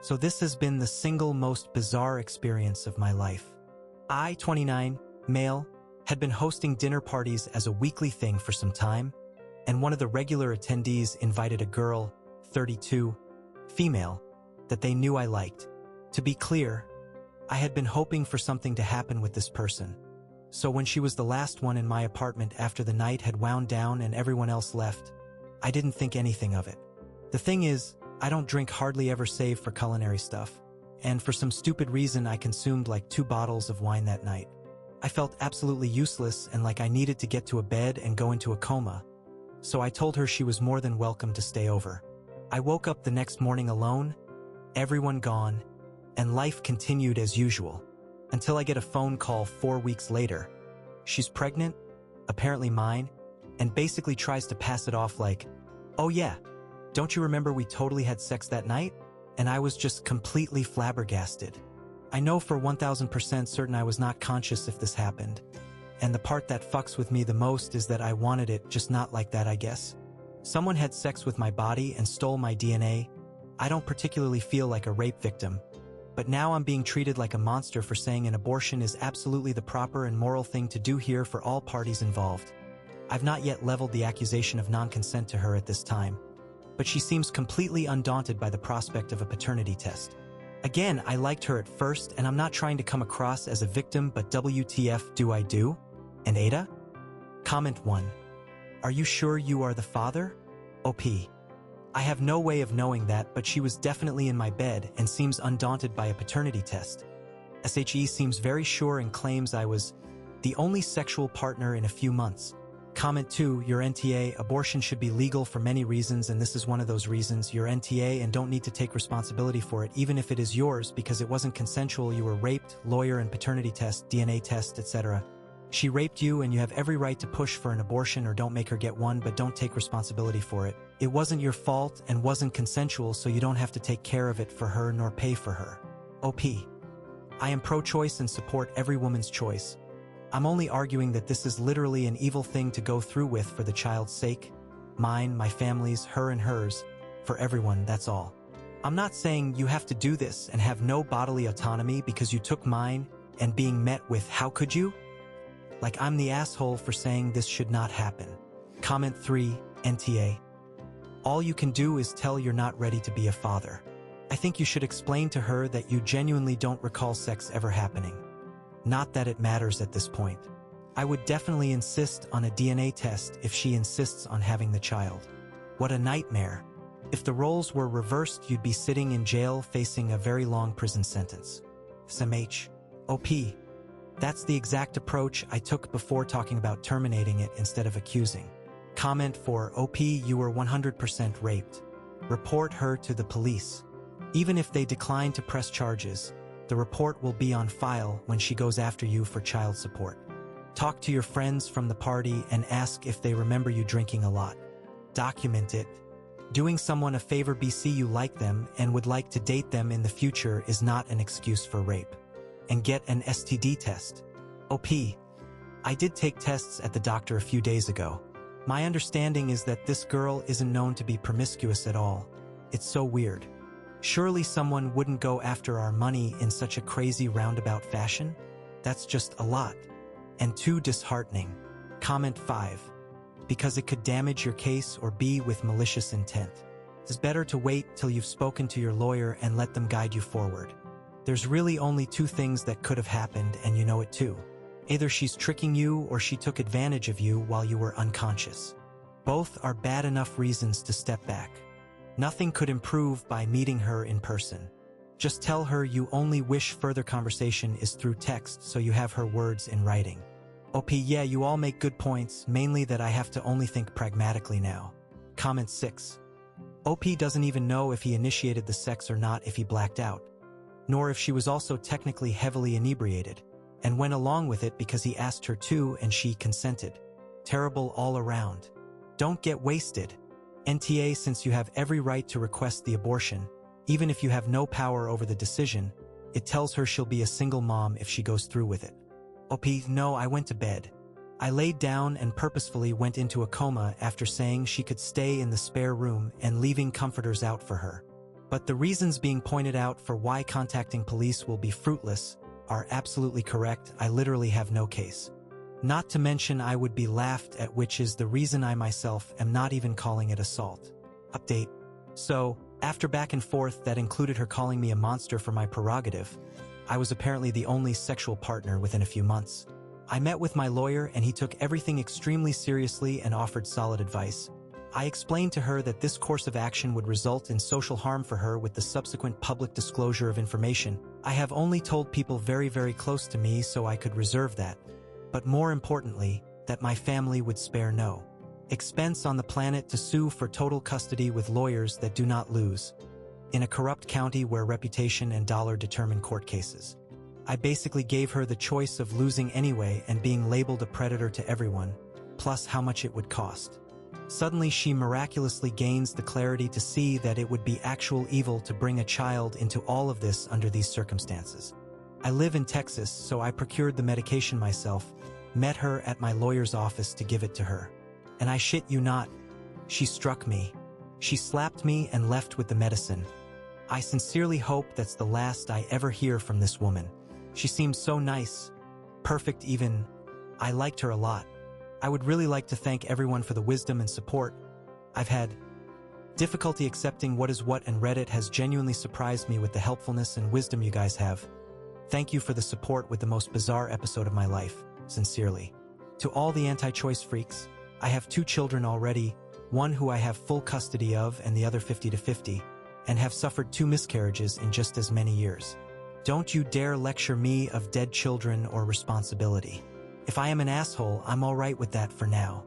So this has been the single most bizarre experience of my life. I, 29, male, had been hosting dinner parties as a weekly thing for some time, and one of the regular attendees invited a girl, 32, female, that they knew I liked. To be clear, I had been hoping for something to happen with this person. So when she was the last one in my apartment after the night had wound down and everyone else left, I didn't think anything of it. The thing is, I don't drink hardly ever save for culinary stuff, and for some stupid reason I consumed like 2 bottles of wine that night. I felt absolutely useless and like I needed to get to a bed and go into a coma, so I told her she was more than welcome to stay over. I woke up the next morning alone, everyone gone, and life continued as usual, until I get a phone call 4 weeks later. She's pregnant, apparently mine, and basically tries to pass it off like, "Oh yeah, don't you remember we totally had sex that night?" And I was just completely flabbergasted. I know for 1000% certain I was not conscious if this happened. And the part that fucks with me the most is that I wanted it, just not like that, I guess. Someone had sex with my body and stole my DNA. I don't particularly feel like a rape victim, but now I'm being treated like a monster for saying an abortion is absolutely the proper and moral thing to do here for all parties involved. I've not yet leveled the accusation of non-consent to her at this time, but she seems completely undaunted by the prospect of a paternity test. Again, I liked her at first, and I'm not trying to come across as a victim, but WTF do I do? And Ada? Comment 1. Are you sure you are the father? OP. I have no way of knowing that, but she was definitely in my bed and seems undaunted by a paternity test. SHE seems very sure and claims I was the only sexual partner in a few months. Comment 2, your NTA, abortion should be legal for many reasons, and this is one of those reasons. You're NTA and don't need to take responsibility for it, even if it is yours, because it wasn't consensual. You were raped, lawyer and paternity test, DNA test, etc. She raped you and you have every right to push for an abortion or don't make her get one, but don't take responsibility for it. It wasn't your fault and wasn't consensual, so you don't have to take care of it for her nor pay for her. OP. I am pro-choice and support every woman's choice. I'm only arguing that this is literally an evil thing to go through with for the child's sake. Mine, my family's, her and hers. For everyone, that's all. I'm not saying you have to do this and have no bodily autonomy because you took mine and being met with, "How could you?" Like I'm the asshole for saying this should not happen. Comment 3, NTA. All you can do is tell you're not ready to be a father. I think you should explain to her that you genuinely don't recall sex ever happening. Not that it matters at this point. I would definitely insist on a DNA test if she insists on having the child. What a nightmare. If the roles were reversed, you'd be sitting in jail facing a very long prison sentence. SMH. OP. That's the exact approach I took before talking about terminating it instead of accusing. Comment 4, OP, you were 100% raped. Report her to the police. Even if they decline to press charges, the report will be on file when she goes after you for child support. Talk to your friends from the party and ask if they remember you drinking a lot. Document it. Doing someone a favor BC you like them and would like to date them in the future is not an excuse for rape. And get an STD test. OP. I did take tests at the doctor a few days ago. My understanding is that this girl isn't known to be promiscuous at all. It's so weird. Surely someone wouldn't go after our money in such a crazy roundabout fashion? That's just a lot. And too disheartening. Comment 5. Because it could damage your case or be with malicious intent. It's better to wait till you've spoken to your lawyer and let them guide you forward. There's really only 2 things that could have happened, and you know it too. Either she's tricking you or she took advantage of you while you were unconscious. Both are bad enough reasons to step back. Nothing could improve by meeting her in person. Just tell her you only wish further conversation is through text so you have her words in writing. OP, yeah, you all make good points, mainly that I have to only think pragmatically now. Comment 6. OP doesn't even know if he initiated the sex or not if he blacked out, nor if she was also technically heavily inebriated, and went along with it because he asked her to and she consented. Terrible all around. Don't get wasted. NTA, since you have every right to request the abortion, even if you have no power over the decision, it tells her she'll be a single mom if she goes through with it. OP, no, I went to bed. I laid down and purposefully went into a coma after saying she could stay in the spare room and leaving comforters out for her. But the reasons being pointed out for why contacting police will be fruitless are absolutely correct. I literally have no case. Not to mention I would be laughed at, which is the reason I myself am not even calling it assault. Update. So, after back and forth that included her calling me a monster for my prerogative, I was apparently the only sexual partner within a few months. I met with my lawyer and he took everything extremely seriously and offered solid advice. I explained to her that this course of action would result in social harm for her with the subsequent public disclosure of information. I have only told people very, very close to me so I could reserve that. But more importantly, that my family would spare no expense on the planet to sue for total custody with lawyers that do not lose, in a corrupt county where reputation and dollar determine court cases. I basically gave her the choice of losing anyway and being labeled a predator to everyone, plus how much it would cost. Suddenly she miraculously gains the clarity to see that it would be actual evil to bring a child into all of this under these circumstances. I live in Texas, so I procured the medication myself, met her at my lawyer's office to give it to her. And I shit you not, she struck me. She slapped me and left with the medicine. I sincerely hope that's the last I ever hear from this woman. She seemed so nice, perfect even. I liked her a lot. I would really like to thank everyone for the wisdom and support. I've had difficulty accepting what is what, and Reddit has genuinely surprised me with the helpfulness and wisdom you guys have. Thank you for the support with the most bizarre episode of my life, sincerely. To all the anti-choice freaks, I have 2 children already, one who I have full custody of and the other 50-50, and have suffered 2 miscarriages in just as many years. Don't you dare lecture me of dead children or responsibility. If I am an asshole, I'm alright with that for now.